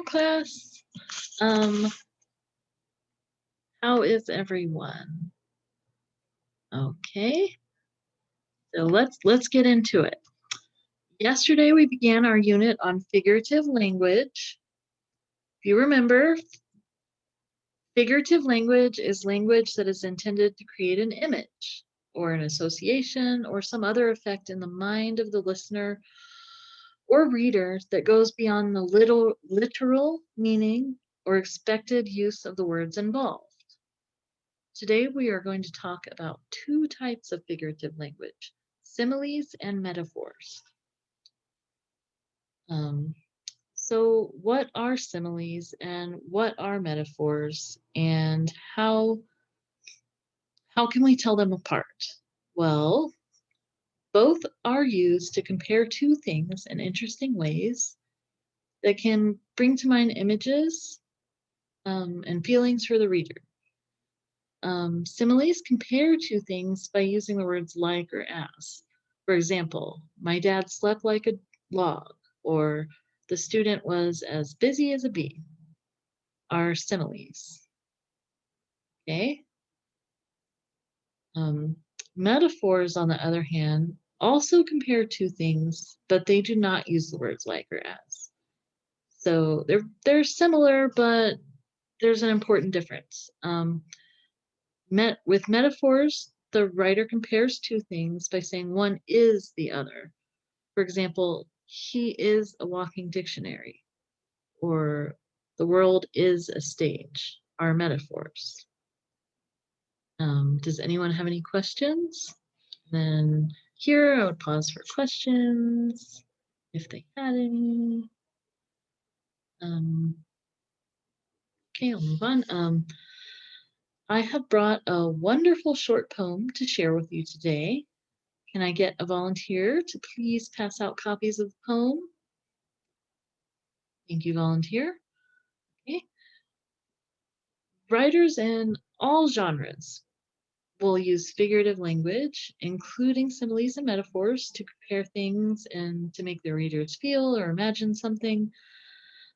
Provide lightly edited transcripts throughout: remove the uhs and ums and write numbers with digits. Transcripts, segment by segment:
class. Um, how is everyone? Okay, so let's get into it. Yesterday we began our unit on figurative language. If you remember, figurative language is language that is intended to create an image or an association or some other effect in the mind of the listener or reader that goes beyond the literal meaning or expected use of the words involved. Today we are going to talk about two types of figurative language, similes and metaphors. Um, so what are similes and what are metaphors and how can we tell them apart? Well, both are used to compare two things in interesting ways that can bring to mind images and feelings for the reader. Similes compare two things by using the words like or as. For example, my dad slept like a log, or the student was as busy as a bee, are similes. Okay? Um, Metaphors, on the other hand, also compare two things, but they do not use the words like or as. So they're similar, but there's an important difference. With metaphors, the writer compares two things by saying one is the other. For example, he is a walking dictionary, or the world is a stage, are metaphors. Does anyone have any questions? Then here I would pause for questions if they had any. Okay, I'll move on. I have brought a wonderful short poem to share with you today. Can I get a volunteer to please pass out copies of the poem? Thank you, volunteer. Okay. Writers in all genres will use figurative language, including similes and metaphors, to compare things and to make their readers feel or imagine something.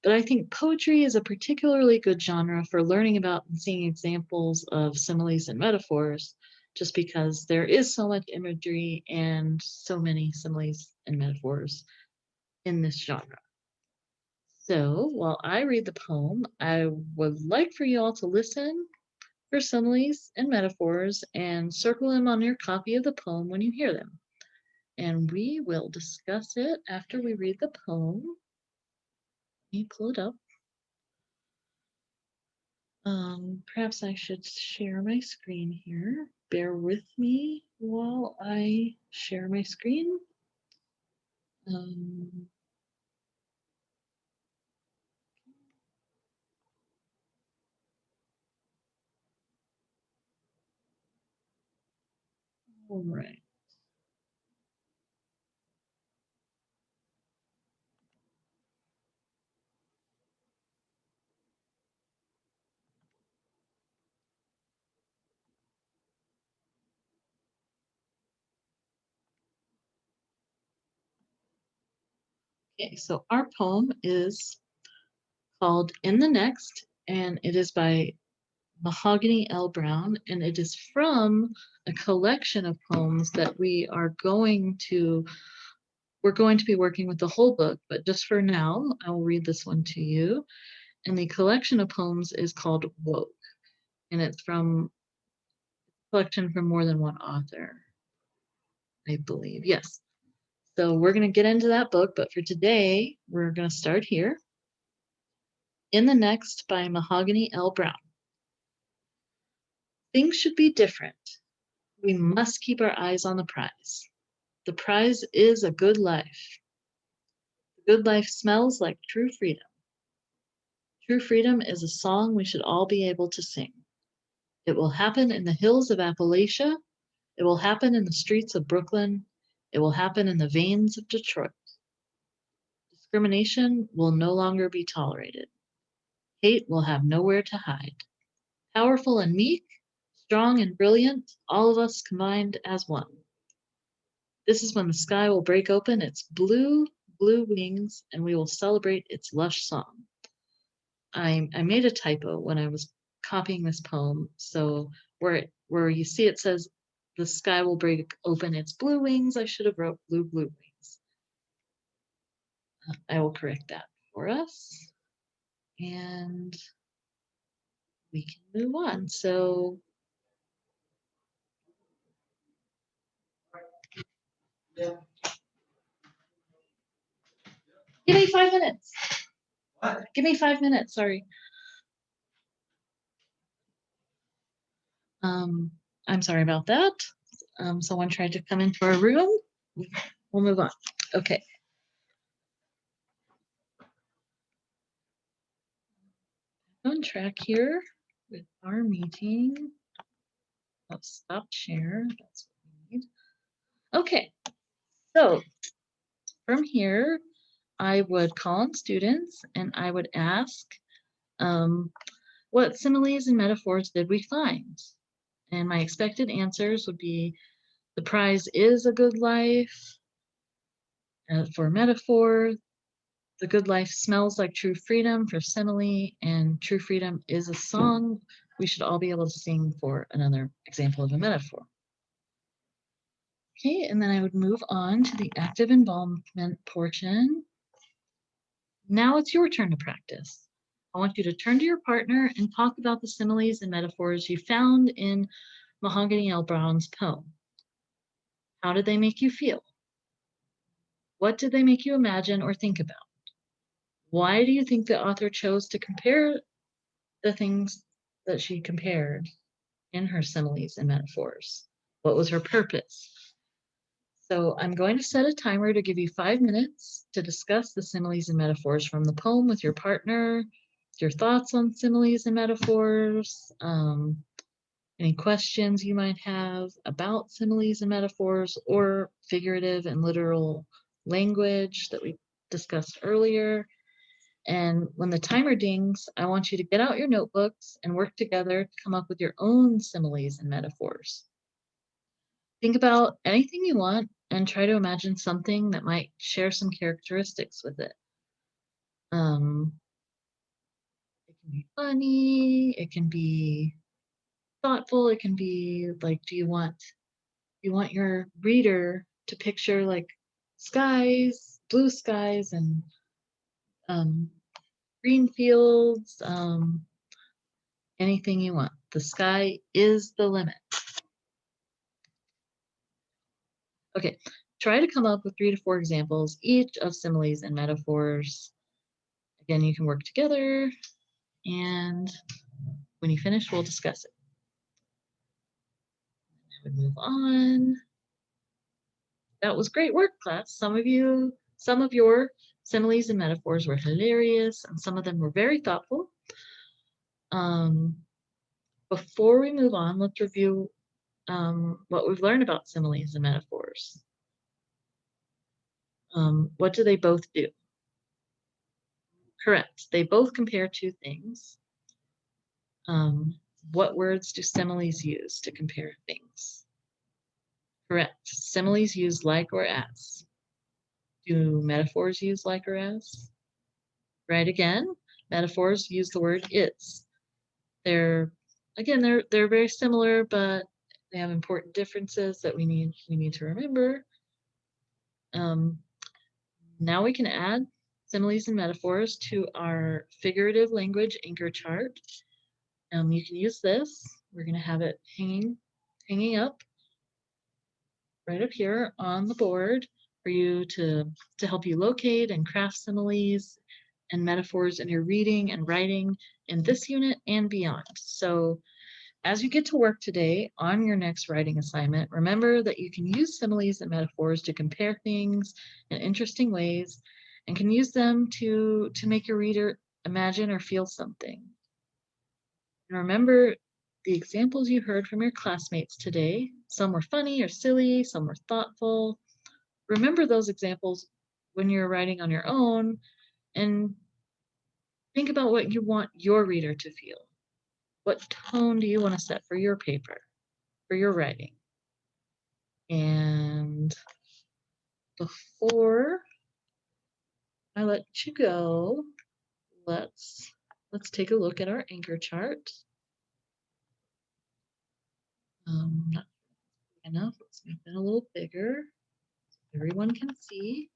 But I think poetry is a particularly good genre for learning about and seeing examples of similes and metaphors, just because there is so much imagery and so many similes and metaphors in this genre. So while I read the poem, I would like for you all to listen for similes and metaphors and circle them on your copy of the poem when you hear them. And we will discuss it after we read the poem. Let me pull it up. Perhaps I should share my screen here. Bear with me while I share my screen. Um, all right. Okay, so our poem is called In the Next, and it is by Mahogany L. Brown, and it is from a collection of poems that we're going to be working with the whole book, but just for now, I will read this one to you. And the collection of poems is called Woke, and it's from a collection from more than one author, I believe. Yes. So we're going to get into that book, but for today, we're going to start here. In the Next by Mahogany L. Brown. Things should be different. We must keep our eyes on the prize. The prize is a good life. The good life smells like true freedom. True freedom is a song we should all be able to sing. It will happen in the hills of Appalachia. It will happen in the streets of Brooklyn. It will happen in the veins of Detroit. Discrimination will no longer be tolerated. Hate will have nowhere to hide. Powerful and meek, strong and brilliant, all of us combined as one. This is when the sky will break open its blue, blue wings, and we will celebrate its lush song. I made a typo when I was copying this poem. So where you see it says the sky will break open its blue wings, I should have wrote blue wings. I will correct that for us, and we can move on. So give me 5 minutes. What? Give me 5 minutes. Sorry. I'm sorry about that. Someone tried to come into our room. We'll move on. Okay. On track here with our meeting. Let's stop share. That's what we need. Okay. So from here, I would call on students and I would ask, what similes and metaphors did we find? And my expected answers would be the prize is a good life. For metaphor, the good life smells like true freedom for simile, and true freedom is a song we should all be able to sing for another example of a metaphor. Okay, and then I would move on to the active involvement portion. Now it's your turn to practice. I want you to turn to your partner and talk about the similes and metaphors you found in Mahogany L. Browne's poem. How did they make you feel? What did they make you imagine or think about? Why do you think the author chose to compare the things that she compared in her similes and metaphors? What was her purpose? So I'm going to set a timer to give you 5 minutes to discuss the similes and metaphors from the poem with your partner, your thoughts on similes and metaphors, any questions you might have about similes and metaphors or figurative and literal language that we discussed earlier. And when the timer dings, I want you to get out your notebooks and work together to come up with your own similes and metaphors. Think about anything you want and try to imagine something that might share some characteristics with it. It can be funny, it can be thoughtful, it can be like, do you want your reader to picture like skies, blue skies and green fields, anything you want. The sky is the limit. Okay, try to come up with 3 to 4 examples, each of similes and metaphors. Again, you can work together, and when you finish, we'll discuss it. I would move on. That was great work, class. Some of your similes and metaphors were hilarious, and some of them were very thoughtful. Before we move on, let's review what we've learned about similes and metaphors. What do they both do? Correct. They both compare 2 things. What words do similes use to compare things? Correct. Similes use like or as. Do metaphors use like or as? Right again. Metaphors use the word is. They're very similar, but they have important differences that we need to remember. Now we can add similes and metaphors to our figurative language anchor chart. You can use this. We're going to have it hanging up right up here on the board for you to help you locate and craft similes and metaphors in your reading and writing in this unit and beyond. So as you get to work today on your next writing assignment, remember that you can use similes and metaphors to compare things in interesting ways and can use them to make your reader imagine or feel something. And remember the examples you heard from your classmates today. Some were funny or silly, some were thoughtful. Remember those examples when you're writing on your own and think about what you want your reader to feel. What tone do you want to set for your paper, for your writing? And before I let you go, let's Let's take a look at our anchor chart. Not big enough. Let's make that a little bigger so everyone can see.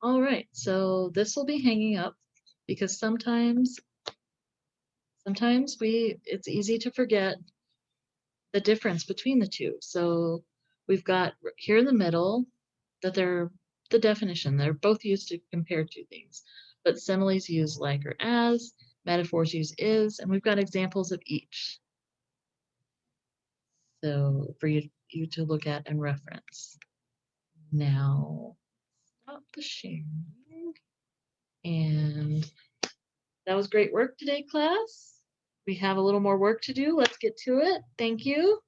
All right, so this will be hanging up because sometimes it's easy to forget the difference between the two. So we've got here in the middle that they're the definition. They're both used to compare two things, but similes use like or as, metaphors use is, and we've got examples of each. So for you to look at and reference. Now, stop the sharing. And that was great work today, class. We have a little more work to do. Let's get to it. Thank you.